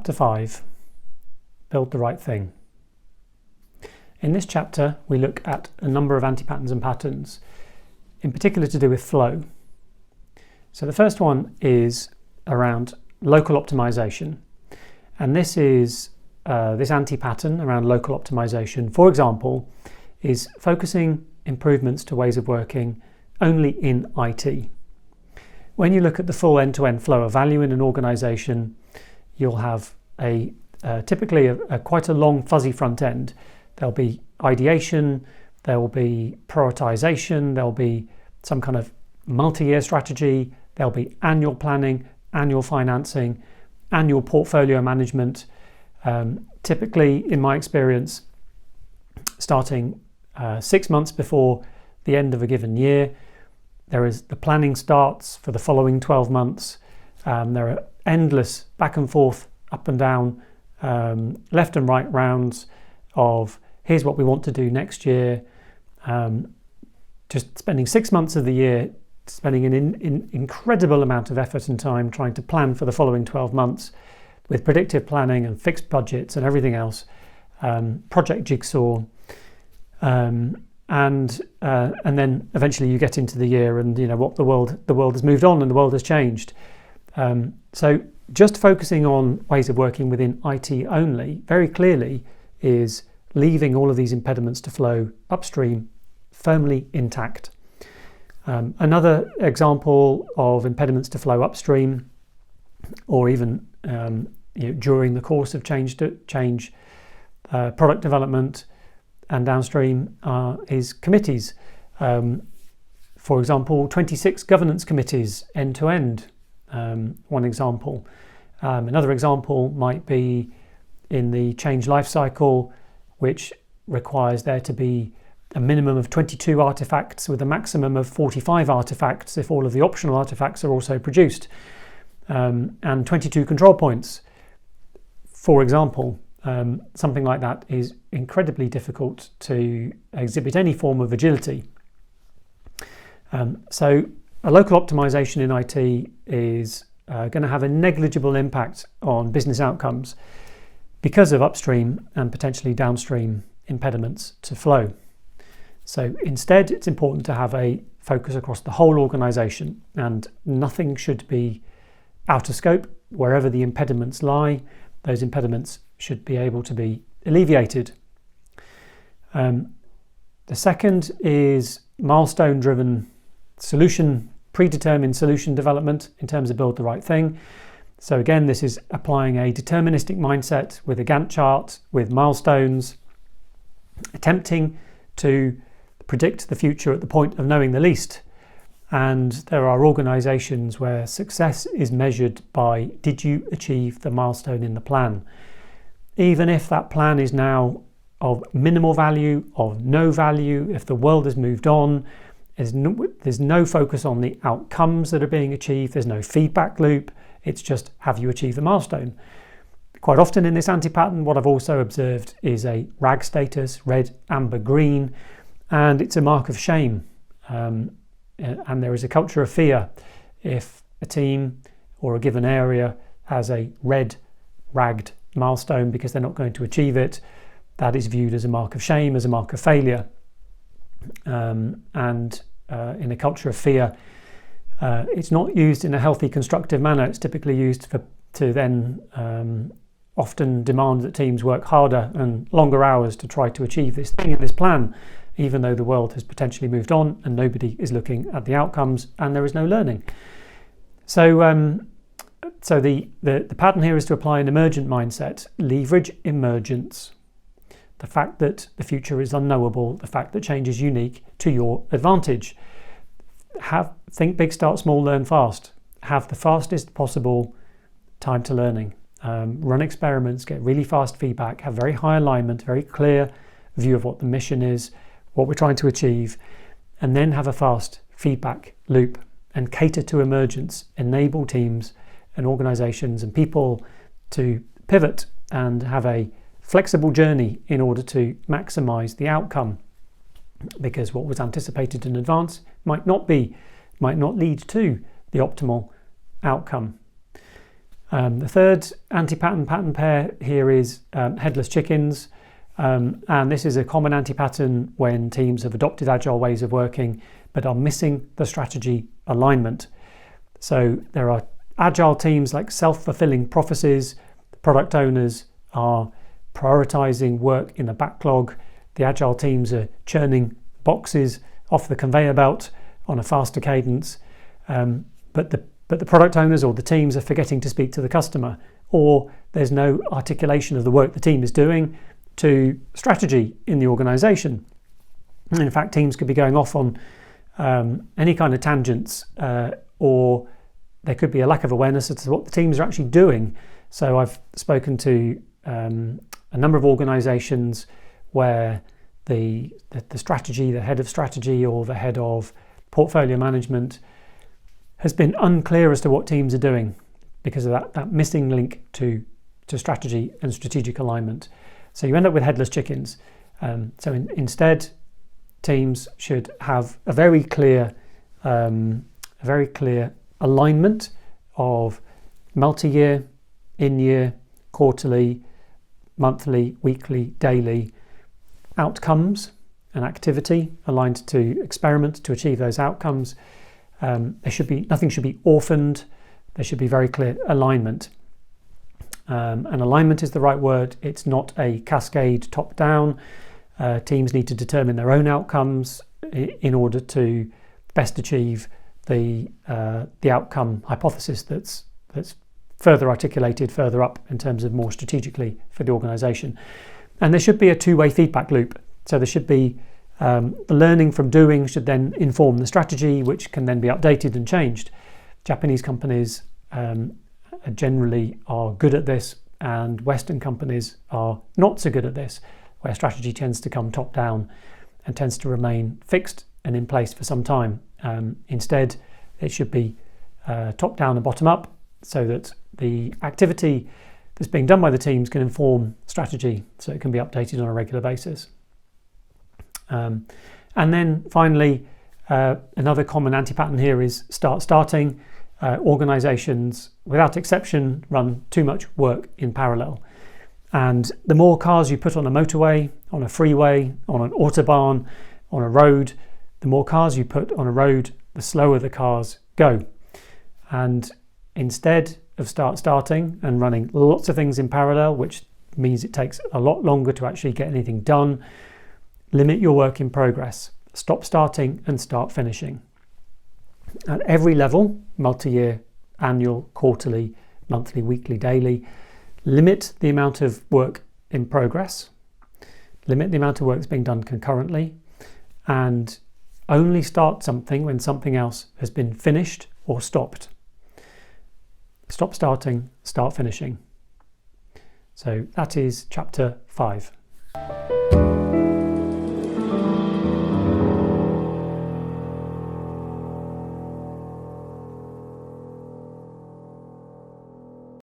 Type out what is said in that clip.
Chapter 5, Build the Right Thing. In this chapter, we look at a number of antipatterns and patterns, in particular to do with flow. So the first one is around local optimization. And this is this anti-pattern around local optimization, for example, is focusing improvements to ways of working only in IT. When you look at the full end-to-end flow of value in an organization, you'll have typically a quite a long fuzzy front end. There'll be ideation, there will be prioritization, there'll be some kind of multi-year strategy, there'll be annual planning, annual financing, annual portfolio management. Typically, in my experience, starting 6 months before the end of a given year, the planning starts for the following 12 months. There are endless back and forth, up and down, left and right rounds of here's what we want to do next year. Just spending 6 months of the year, spending an incredible amount of effort and time trying to plan for the following 12 months with predictive planning and fixed budgets and everything else, project jigsaw, and then eventually you get into the year and what the world has moved on and the world has changed. So just focusing on ways of working within IT only very clearly is leaving all of these impediments to flow upstream firmly intact. Another example of impediments to flow upstream, or even during the course of change product development and downstream, is committees. For example, 26 governance committees end to end. One example. Another example might be in the change life cycle, which requires there to be a minimum of 22 artifacts with a maximum of 45 artifacts if all of the optional artifacts are also produced, and 22 control points. For example, something like that is incredibly difficult to exhibit any form of agility. So a local optimization in IT is going to have a negligible impact on business outcomes because of upstream and potentially downstream impediments to flow. So instead, it's important to have a focus across the whole organization, and nothing should be out of scope. Wherever the impediments lie, those impediments should be able to be alleviated. The second is milestone-driven predetermined solution development in terms of build the right thing. So again, this is applying a deterministic mindset with a Gantt chart, with milestones, attempting to predict the future at the point of knowing the least. And there are organizations where success is measured by, did you achieve the milestone in the plan? Even if that plan is now of minimal value, of no value, if the world has moved on, there's no focus on the outcomes that are being achieved, there's no feedback loop, it's just, have you achieved the milestone? Quite often in this anti-pattern, what I've also observed is a RAG status, red, amber, green, and it's a mark of shame. And there is a culture of fear. If a team or a given area has a red, ragged milestone because they're not going to achieve it, that is viewed as a mark of shame, as a mark of failure. And in a culture of fear, it's not used in a healthy, constructive manner. It's typically used to then often demand that teams work harder and longer hours to try to achieve this thing in this plan, even though the world has potentially moved on and nobody is looking at the outcomes and there is no learning. So the pattern here is to apply an emergent mindset, leverage emergence. The fact that the future is unknowable, the fact that change is unique to your advantage. Think big, start small, learn fast. Have the fastest possible time to learning. Run experiments, get really fast feedback, have very high alignment, very clear view of what the mission is, what we're trying to achieve, and then have a fast feedback loop and cater to emergence, enable teams and organizations and people to pivot and have a flexible journey in order to maximize the outcome, because what was anticipated in advance might not lead to the optimal outcome. The third anti-pattern pattern pair here is Headless Chickens. And this is a common anti-pattern when teams have adopted agile ways of working but are missing the strategy alignment. So there are agile teams like self-fulfilling prophecies. The product owners are prioritizing work in a backlog. The agile teams are churning boxes off the conveyor belt on a faster cadence. But the product owners or the teams are forgetting to speak to the customer, or there's no articulation of the work the team is doing to strategy in the organization. In fact, teams could be going off on any kind of tangents, or there could be a lack of awareness as to what the teams are actually doing. So I've spoken to a number of organizations where the strategy, the head of strategy or the head of portfolio management has been unclear as to what teams are doing because of that missing link to strategy and strategic alignment. So you end up with headless chickens. Instead, teams should have a very clear alignment of multi-year, in-year, quarterly, monthly, weekly, daily outcomes and activity aligned to experiment to achieve those outcomes. Nothing should be orphaned. There should be very clear alignment. And alignment is the right word. It's not a cascade top-down. Teams need to determine their own outcomes in order to best achieve the outcome hypothesis that's further articulated further up in terms of more strategically for the organisation. And there should be a two-way feedback loop. So there should be the learning from doing should then inform the strategy, which can then be updated and changed. Japanese companies generally are good at this, and Western companies are not so good at this, where strategy tends to come top down and tends to remain fixed and in place for some time. Instead, it should be top down and bottom up, so that the activity that's being done by the teams can inform strategy, so it can be updated on a regular basis. And then finally, another common anti-pattern here is starting. Organizations, without exception, run too much work in parallel. And the more cars you put on a motorway, on a freeway, on an autobahn, on a road, the more cars you put on a road, the slower the cars go. And instead of starting and running lots of things in parallel, which means it takes a lot longer to actually get anything done, limit your work in progress. Stop starting and start finishing. At every level, multi-year, annual, quarterly, monthly, weekly, daily, limit the amount of work in progress, limit the amount of work that's being done concurrently, and only start something when something else has been finished or stopped. Stop starting, start finishing. So that is chapter 5.